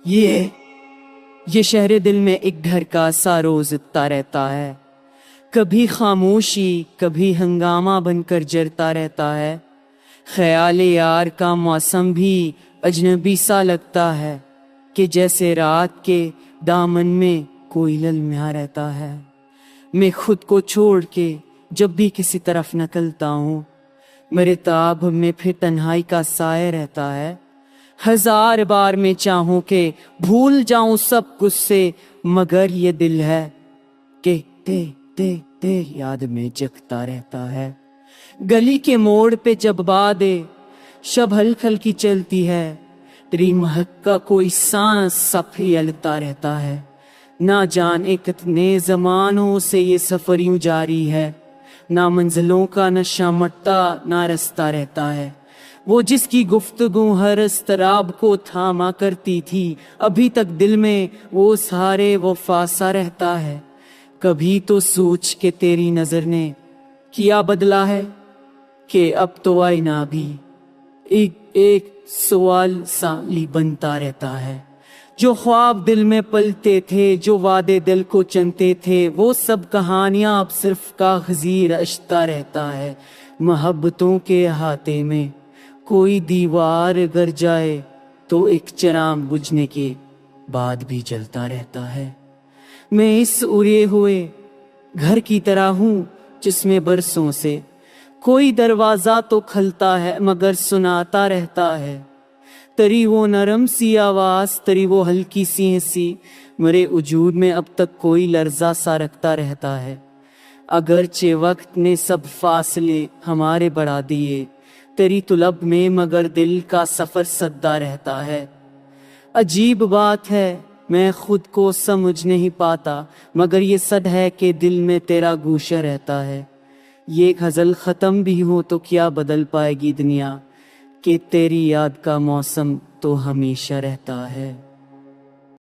یہ شہر دل میں ایک گھر کا سا روز اٹھتا رہتا ہے، کبھی خاموشی کبھی ہنگامہ بن کر جرتا رہتا ہے۔ خیال یار کا موسم بھی اجنبی سا لگتا ہے کہ جیسے رات کے دامن میں کوئی للمیا رہتا ہے۔ میں خود کو چھوڑ کے جب بھی کسی طرف نکلتا ہوں، میرے تاب میں پھر تنہائی کا سایہ رہتا ہے۔ ہزار بار میں چاہوں کہ بھول جاؤں سب کچھ سے، مگر یہ دل ہے کہ تے یاد میں جگتا رہتا ہے۔ گلی کے موڑ پہ جب بادیں شب ہلکی ہلکی چلتی ہے، تیری مہک کا کوئی سانس سا پھیلتا رہتا ہے۔ نہ جانے کتنے زمانوں سے یہ سفر یوں جاری ہے، نہ منزلوں کا نشہ مٹتا نہ رستہ رہتا ہے۔ وہ جس کی گفتگو ہر اضطراب کو تھاما کرتی تھی، ابھی تک دل میں وہ سارے وفا سا رہتا ہے۔ کبھی تو سوچ کے تیری نظر نے کیا بدلا ہے کہ اب تو آئینہ بھی ایک سوال سا بنتا رہتا ہے۔ جو خواب دل میں پلتے تھے، جو وعدے دل کو چنتے تھے، وہ سب کہانیاں اب صرف کاغذی رشتہ رہتا ہے۔ محبتوں کے احاطے میں کوئی دیوار گر جائے تو ایک چراغ بجھنے کے بعد بھی جلتا رہتا ہے۔ میں اس اڑے ہوئے گھر کی طرح ہوں جس میں برسوں سے کوئی دروازہ تو کھلتا ہے مگر سناتا رہتا ہے۔ تری وہ نرم سی آواز، تری وہ ہلکی سی ہنسی، میرے وجود میں اب تک کوئی لرزہ سا رکھتا رہتا ہے۔ اگرچہ وقت نے سب فاصلے ہمارے بڑھا دیے، تیری طلب میں مگر دل کا سفر سدا رہتا ہے۔ عجیب بات ہے، میں خود کو سمجھ نہیں پاتا، مگر یہ سچ ہے کہ دل میں تیرا گوشہ رہتا ہے۔ یہ غزل ختم بھی ہو تو کیا بدل پائے گی دنیا، کہ تیری یاد کا موسم تو ہمیشہ رہتا ہے۔